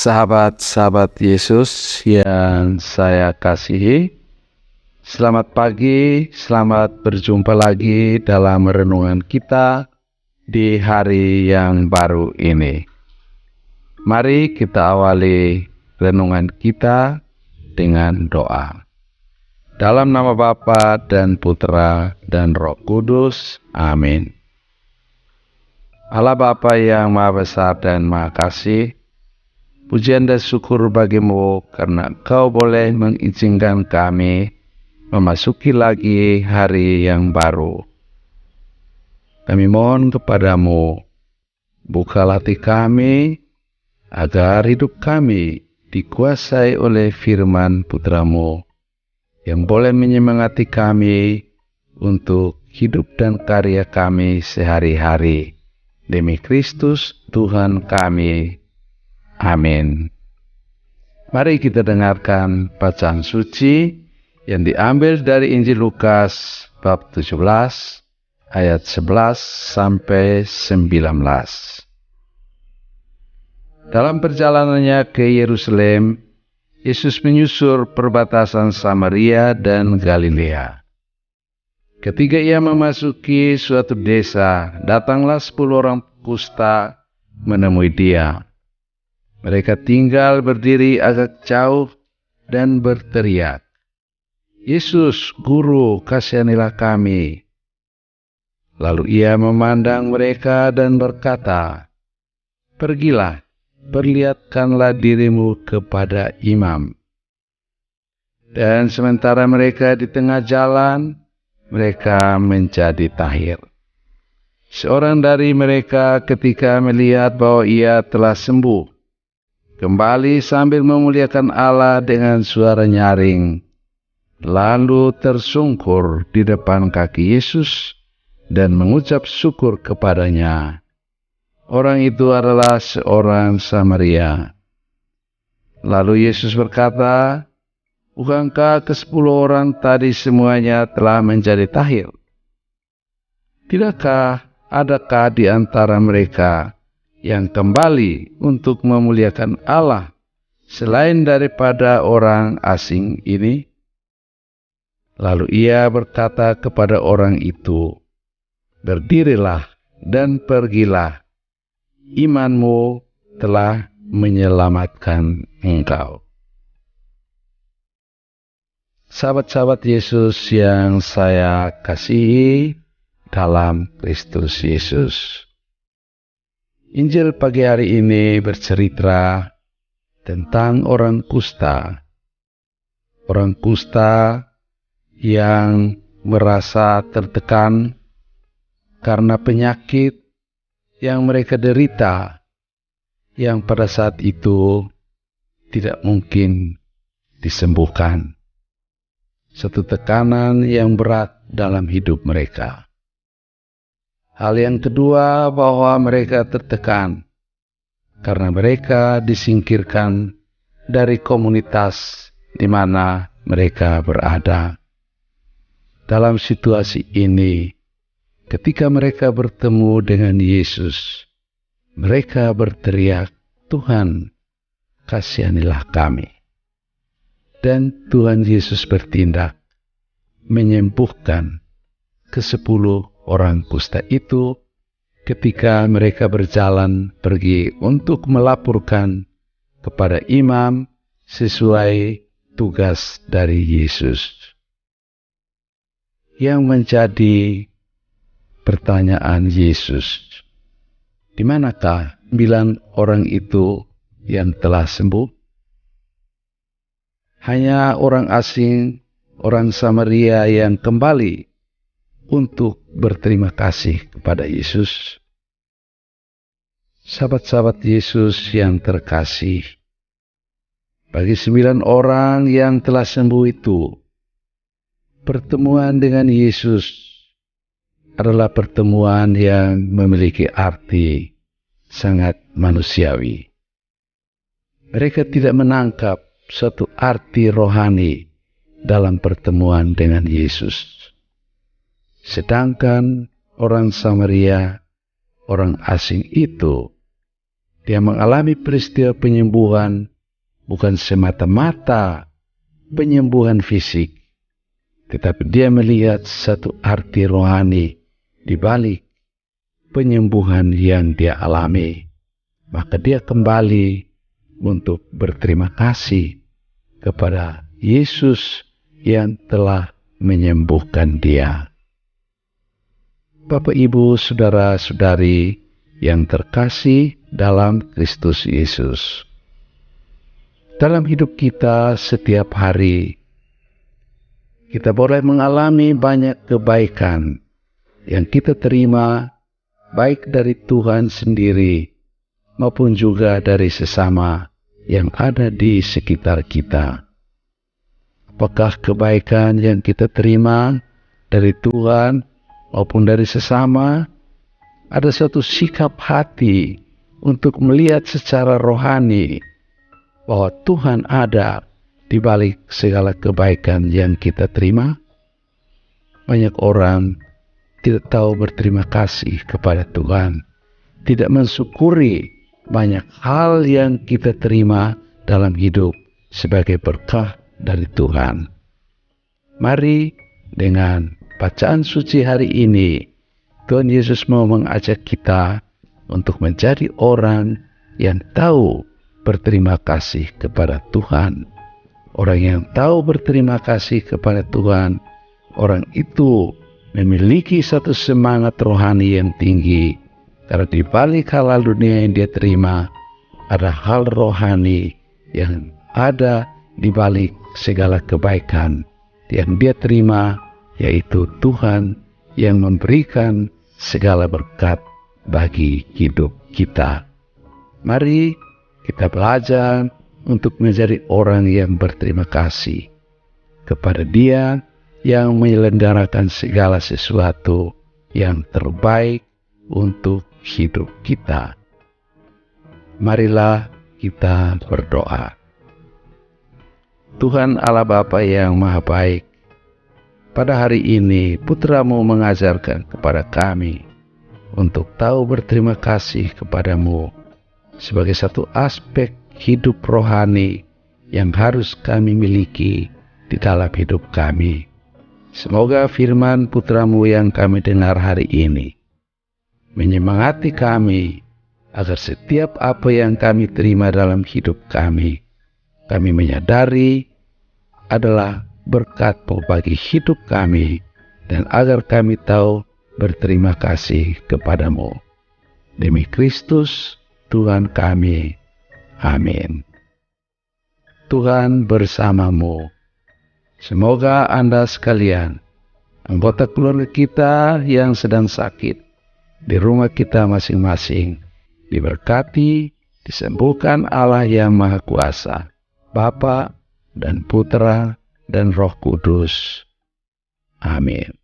Sahabat-sahabat Yesus yang saya kasihi, selamat pagi, selamat berjumpa lagi dalam renungan kita di hari yang baru ini. Mari kita awali renungan kita dengan doa. Dalam nama Bapa dan Putra dan Roh Kudus, amin. Allah Bapa yang Maha Besar dan Maha Kasih, pujian dan syukur bagimu karena Engkau boleh mengizinkan kami memasuki lagi hari yang baru. Kami mohon kepadamu, bukalah hati kami agar hidup kami dikuasai oleh firman Putramu yang boleh menyemangati kami untuk hidup dan karya kami sehari-hari. Demi Kristus Tuhan kami. Amin. Mari kita dengarkan bacaan suci yang diambil dari Injil Lukas bab 17 ayat 11 sampai 19. Dalam perjalanannya ke Yerusalem, Yesus menyusur perbatasan Samaria dan Galilea. Ketika ia memasuki suatu desa, datanglah 10 orang kusta menemui dia. Mereka tinggal berdiri agak jauh dan berteriak, "Yesus, Guru, kasihanilah kami." Lalu ia memandang mereka dan berkata, "Pergilah, perlihatkanlah dirimu kepada imam." Dan sementara mereka di tengah jalan, mereka menjadi tahir. Seorang dari mereka ketika melihat bahwa ia telah sembuh, kembali sambil memuliakan Allah dengan suara nyaring, lalu tersungkur di depan kaki Yesus dan mengucap syukur kepadanya. Orang itu adalah seorang Samaria. Lalu Yesus berkata, "Bukankah ke-10 orang tadi semuanya telah menjadi tahir? Tidakkah adakah di antara mereka yang kembali untuk memuliakan Allah selain daripada orang asing ini?" Lalu ia berkata kepada orang itu, "Berdirilah dan pergilah, imanmu telah menyelamatkan engkau." Sahabat-sahabat Yesus yang saya kasihi dalam Kristus Yesus, Injil pagi hari ini bercerita tentang orang kusta. Orang kusta yang merasa tertekan karena penyakit yang mereka derita, yang pada saat itu tidak mungkin disembuhkan. Satu tekanan yang berat dalam hidup mereka. Hal yang kedua, bahwa mereka tertekan karena mereka disingkirkan dari komunitas di mana mereka berada. Dalam situasi ini, ketika mereka bertemu dengan Yesus, mereka berteriak, "Tuhan, kasihanilah kami." Dan Tuhan Yesus bertindak, menyembuhkan ke-10 orang kusta itu ketika mereka berjalan pergi untuk melaporkan kepada imam sesuai tugas dari Yesus. Yang menjadi pertanyaan Yesus, di manakah 9 orang itu yang telah sembuh? Hanya orang asing, orang Samaria yang kembali untuk berterima kasih kepada Yesus. Sahabat-sahabat Yesus yang terkasih, bagi 9 orang yang telah sembuh itu, pertemuan dengan Yesus adalah pertemuan yang memiliki arti sangat manusiawi. Mereka tidak menangkap suatu arti rohani dalam pertemuan dengan Yesus. Sedangkan orang Samaria, orang asing itu, Dia mengalami peristiwa penyembuhan bukan semata-mata penyembuhan fisik, tetapi dia melihat satu arti rohani di balik penyembuhan yang dia alami. Maka dia kembali untuk berterima kasih kepada Yesus yang telah menyembuhkan dia. Bapak, Ibu, saudara-saudari yang terkasih dalam Kristus Yesus, dalam hidup kita setiap hari, kita boleh mengalami banyak kebaikan yang kita terima, baik dari Tuhan sendiri maupun juga dari sesama yang ada di sekitar kita. Apakah kebaikan yang kita terima dari Tuhan maupun dari sesama ada suatu sikap hati untuk melihat secara rohani bahwa Tuhan ada di balik segala kebaikan yang kita terima? Banyak orang tidak tahu berterima kasih kepada Tuhan, tidak mensyukuri banyak hal yang kita terima dalam hidup sebagai berkah dari Tuhan. Mari dengan bacaan suci hari ini, Tuhan Yesus mau mengajak kita untuk menjadi orang yang tahu berterima kasih kepada Tuhan. Orang yang tahu berterima kasih kepada Tuhan, orang itu memiliki satu semangat rohani yang tinggi, karena di balik halal dunia yang dia terima, ada hal rohani yang ada di balik segala kebaikan yang dia terima, yaitu Tuhan yang memberikan segala berkat bagi hidup kita. Mari kita belajar untuk menjadi orang yang berterima kasih kepada Dia yang menyelenggarakan segala sesuatu yang terbaik untuk hidup kita. Marilah kita berdoa. Tuhan Allah Bapa yang Maha Baik, pada hari ini Putra-Mu mengajarkan kepada kami untuk tahu berterima kasih kepadamu sebagai satu aspek hidup rohani yang harus kami miliki di dalam hidup kami. Semoga firman Putra-Mu yang kami dengar hari ini menyemangati kami agar setiap apa yang kami terima dalam hidup kami menyadari adalah berkat bagi hidup kami, dan agar kami tahu berterima kasih kepadamu. Demi Kristus Tuhan kami. Amin. Tuhan bersamamu. Semoga Anda sekalian, anggota keluarga kita yang sedang sakit, di rumah kita masing-masing, diberkati, disembuhkan Allah yang Maha Kuasa, Bapa dan Putra dan Roh Kudus. Amin.